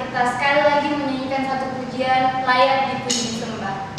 kita sekali lagi menyanyikan satu pujian layak dipuji disembah.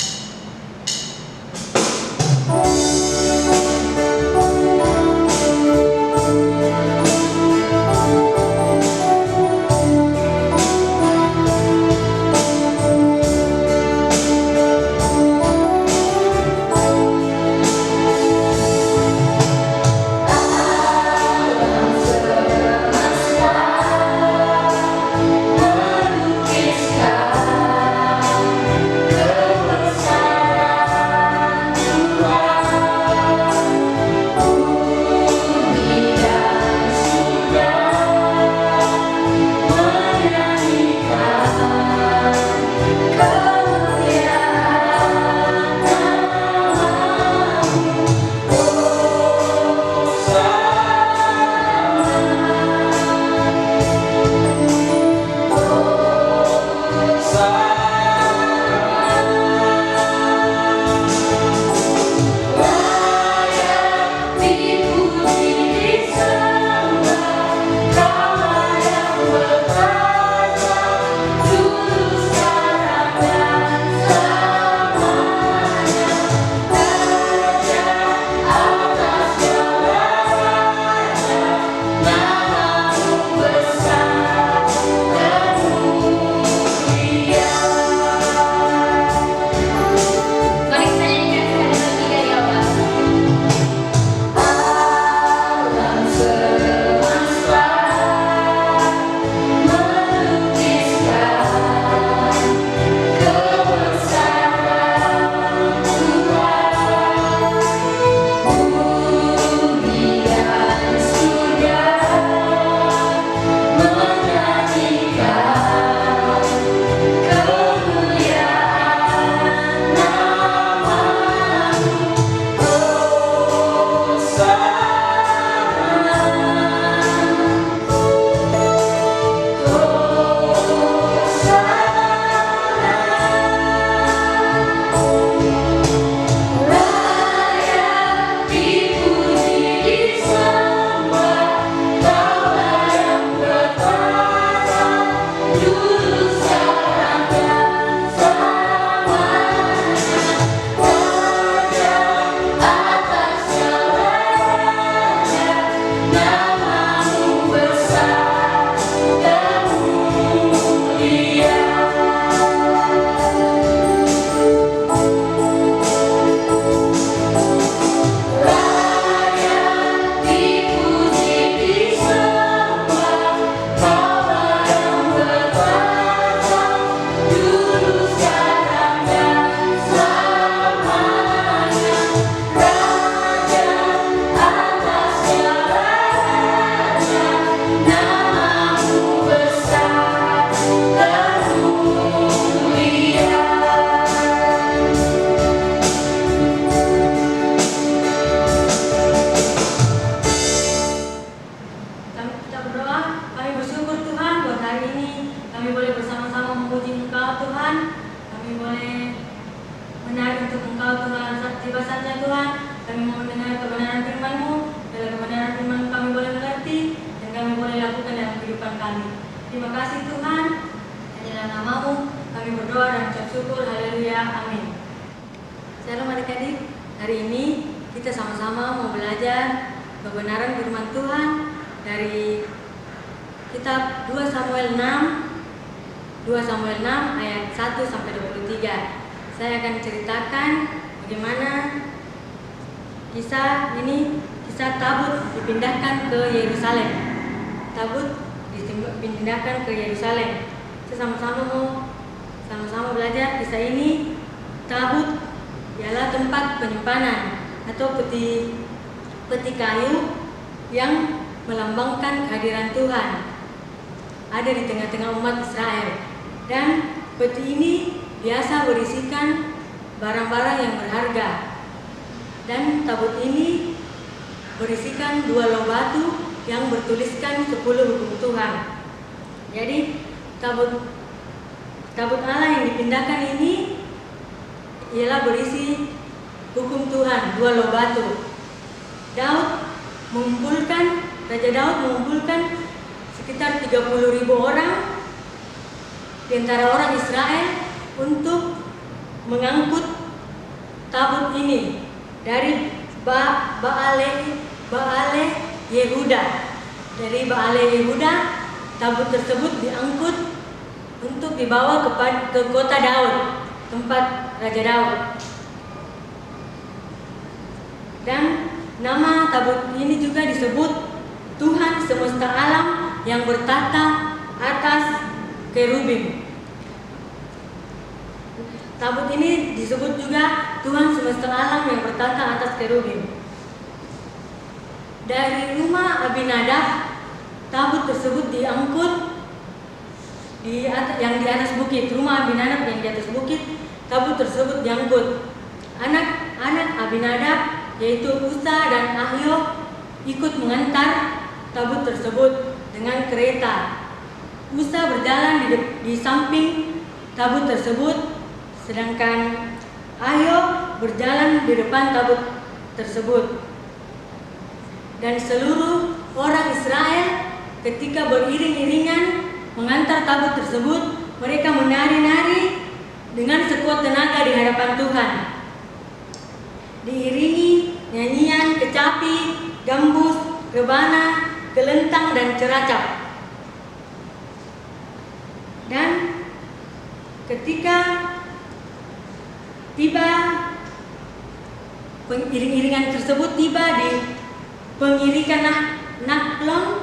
Terima kasih Tuhan, dalam namamu kami berdoa dan ucap syukur, haleluya, amin. Shalom adik-adik, hari ini kita sama-sama mau belajar kebenaran firman Tuhan dari kitab 2 Samuel 6 ayat 1 sampai 23. Saya akan ceritakan bagaimana kisah tabut dipindahkan ke Yerusalem. Tabut dipindahkan ke Yerusalem. Kita sama-sama belajar kisah ini. Tabut ialah tempat penyimpanan atau peti kayu yang melambangkan kehadiran Tuhan. Ada di tengah-tengah umat Israel. Dan peti ini biasa berisikan barang-barang yang berharga. Dan tabut ini berisikan 2 loh batu yang bertuliskan 10 hukum Tuhan. Jadi tabut Allah yang dipindahkan ini ialah berisi hukum Tuhan, 2 loh batu. Raja Daud mengumpulkan sekitar 30.000 orang di antara orang Israel untuk mengangkut tabut ini dari Baale Yehuda. Dari Baale Yehuda, tabut tersebut diangkut untuk dibawa ke kota Daud, tempat Raja Daud. Dan nama tabut ini juga disebut Tuhan semesta alam yang bertata atas kerubim. Tabut ini disebut juga Tuhan semesta alam yang bertata atas kerubim. Dari rumah Abinadab, tabut tersebut diangkut yang di atas bukit. Rumah Abinadab yang di atas bukit, tabut tersebut diangkut. Anak Abinadab yaitu Usa dan Ahio ikut mengantar tabut tersebut dengan kereta. Usa berjalan di samping tabut tersebut, sedangkan Ahio berjalan di depan tabut tersebut. Dan seluruh orang Israel ketika beriring-iringan mengantar tabut tersebut, mereka menari-nari dengan sekuat tenaga di hadapan Tuhan. Diiringi nyanyian kecapi, gambus, rebana, kelentang, dan ceracap. Dan ketika tiba iring-iringan tersebut tiba di pengirikan Naklon,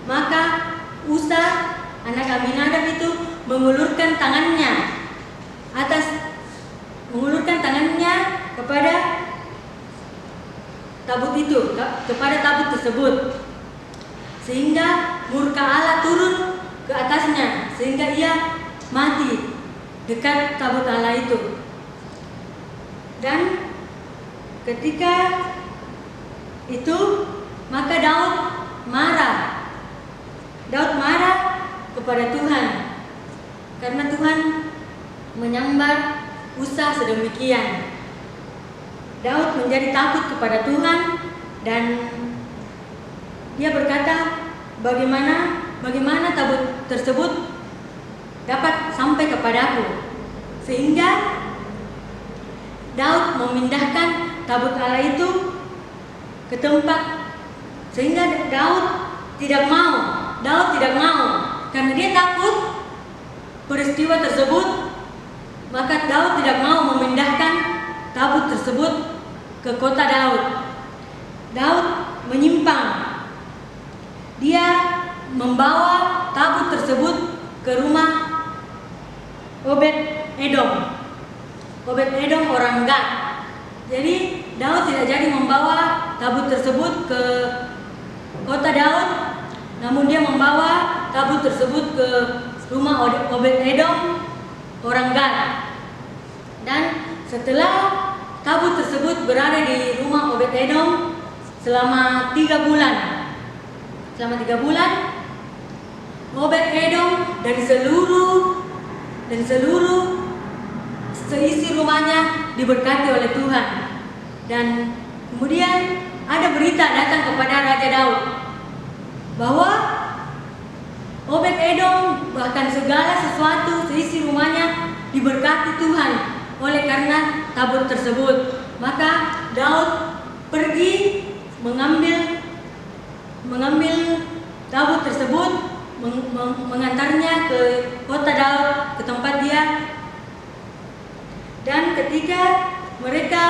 maka Usa anak Abinadab itu mengulurkan tangannya kepada tabut itu, kepada tabut tersebut, sehingga murka Allah turun ke atasnya, sehingga ia mati dekat tabut Allah itu. Dan ketika itu maka Daud marah kepada Tuhan karena Tuhan menyambar Usa sedemikian. Daud menjadi takut kepada Tuhan dan dia berkata, bagaimana tabut tersebut dapat sampai kepadaku, sehingga Daud memindahkan tabut Allah itu ke tempat, sehingga Daud tidak mau karena dia takut peristiwa tersebut, maka Daud tidak mau memindahkan tabut tersebut ke kota Daud. Daud menyimpang, dia membawa tabut tersebut ke rumah Obed-Edom orang Gad. Jadi Daud tidak jadi membawa tabut tersebut ke kota Daud, namun dia membawa tabut tersebut ke rumah Obed-Edom orang Gad. Dan setelah tabut tersebut berada di rumah Obed-Edom selama 3 bulan, Obed-Edom dan seluruh seisi rumahnya diberkati oleh Tuhan. Dan kemudian ada berita datang kepada Raja Daud bahwa Obed-Edom bahkan segala sesuatu seisi rumahnya diberkati Tuhan oleh karena tabut tersebut. Maka Daud pergi mengambil tabut tersebut, mengantarnya ke kota Daud, ke tempat dia. Dan ketika mereka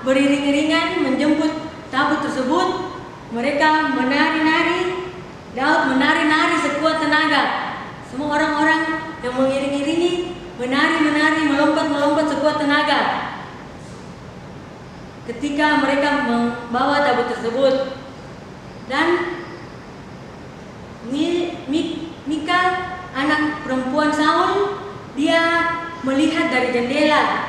beriring-iringan menjemput tabut tersebut, mereka menari-nari. Daud menari-nari sekuat tenaga. Semua orang-orang yang mengiring-iringi menari-menari, melompat-melompat sekuat tenaga ketika mereka membawa tabut tersebut. Dan Mikal, anak perempuan Saul, dia melihat dari jendela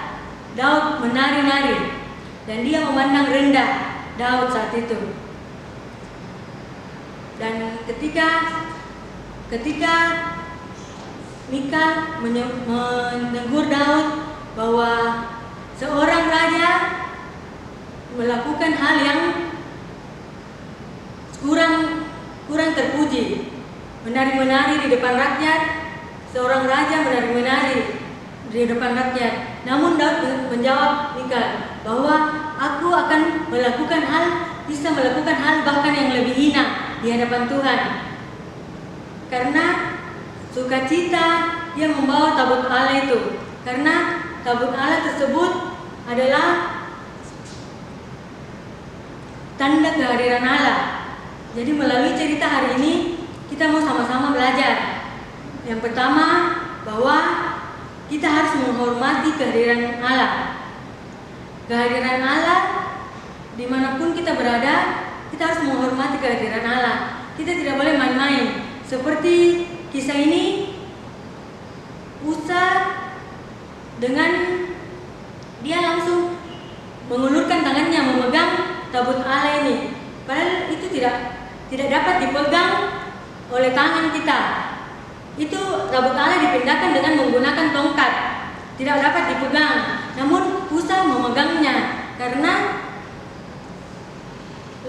Daud menari-nari dan dia memandang rendah Daud saat itu. Dan ketika Mikal menegur Daud bahwa seorang raja melakukan hal yang kurang terpuji, menari-menari di depan rakyat seorang raja menari-menari di hadapan rakyat. Namun Daud menjawab Mikal bahwa aku akan bisa melakukan hal bahkan yang lebih hina di hadapan Tuhan. Karena sukacita dia membawa tabut Allah itu. Karena tabut Allah tersebut adalah tanda kehadiran Allah. Jadi melalui cerita hari ini kita mau sama-sama belajar. Yang pertama, bahwa kita harus menghormati kehadiran Allah. Kehadiran Allah dimanapun kita berada, kita harus menghormati kehadiran Allah. Kita tidak boleh main-main. Seperti kisah ini, Usa dengan dia langsung mengulurkan tangannya memegang tabut Allah ini. Padahal itu tidak dapat dipegang oleh tangan kita. Itu tabut Allah dipindahkan dengan menggunakan tongkat, tidak dapat dipegang. Namun Usa memegangnya karena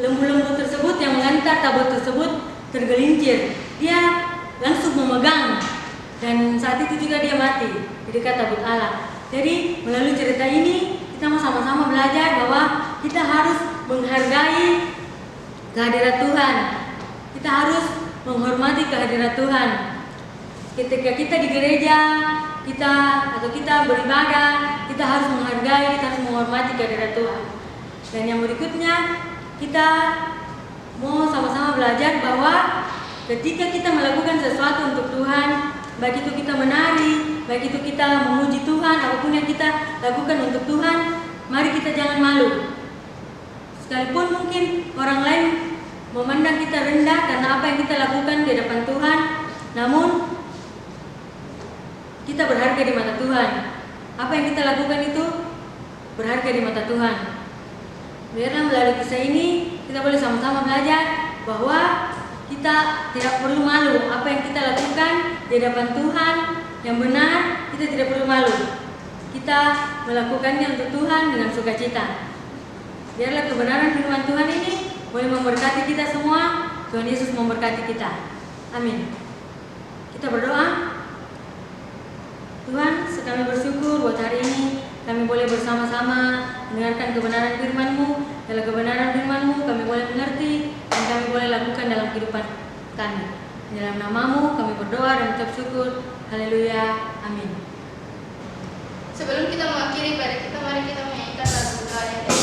lembu-lembu tersebut yang mengantar tabut tersebut tergelincir. Dia langsung memegang dan saat itu juga dia mati di dekat tabut Allah. Jadi melalui cerita ini kita mau sama-sama belajar bahwa kita harus menghargai kehadiran Tuhan. Kita harus menghormati kehadiran Tuhan. Ketika kita di gereja, kita beribadah, kita harus menghargai, kita harus menghormati kehadiran Tuhan. Dan yang berikutnya, kita mau sama-sama belajar bahwa ketika kita melakukan sesuatu untuk Tuhan, baik itu kita menari, baik itu kita memuji Tuhan, apapun yang kita lakukan untuk Tuhan, mari kita jangan malu. Sekalipun mungkin orang lain memandang kita rendah karena apa yang kita lakukan di hadapan Tuhan, namun kita berharga di mata Tuhan. Apa yang kita lakukan itu berharga di mata Tuhan. Biarlah melalui kisah ini kita boleh sama-sama belajar bahwa kita tidak perlu malu. Apa yang kita lakukan di hadapan Tuhan yang benar, kita tidak perlu malu. Kita melakukannya untuk Tuhan dengan sukacita. Biarlah kebenaran firman Tuhan ini boleh memberkati kita semua. Tuhan Yesus memberkati kita. Amin. Kita berdoa. Tuhan, kami bersyukur buat hari ini kami boleh bersama-sama mendengarkan kebenaran firman-Mu. Dalam kebenaran firman-Mu kami boleh mengerti dan kami boleh lakukan dalam kehidupan kami. Dalam nama-Mu kami berdoa dan ucap syukur. Haleluya. Amin. Sebelum kita mengakhiri pada kita, mari kita menyanyikan lagu doa yang tadi.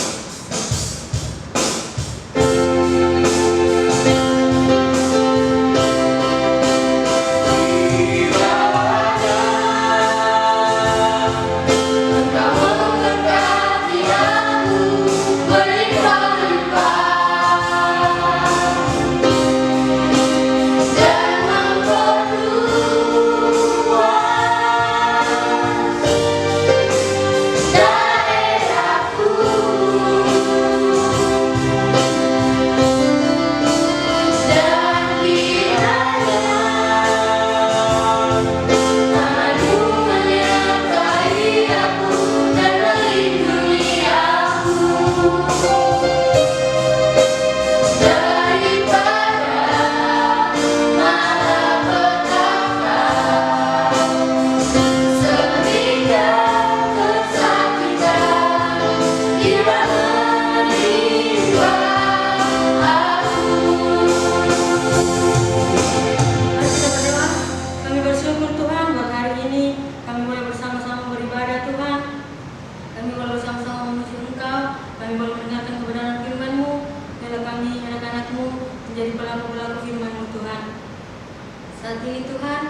Saat ini Tuhan,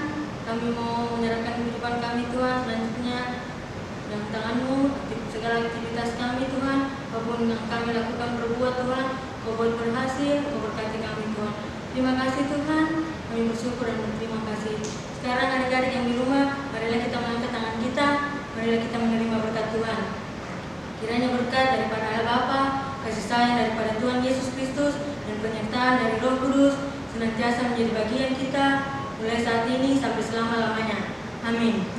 kami mau menyerahkan kehidupan kami Tuhan selanjutnya dalam tangan-Mu, segala aktivitas kami Tuhan, apapun yang kami lakukan berbuat Tuhan, Kau buat berhasil, Kau berkati kami Tuhan. Terima kasih Tuhan, kami bersyukur dan berterima kasih. Sekarang adik-adik yang di rumah, marilah kita mengangkat tangan kita, marilah kita menerima berkat Tuhan. Kiranya berkat daripada Allah Bapa, kasih sayang daripada Tuhan Yesus Kristus, dan penyertaan dari Roh Kudus senantiasa menjadi bagian kita mulai saat ini sampai selama-lamanya. Amin.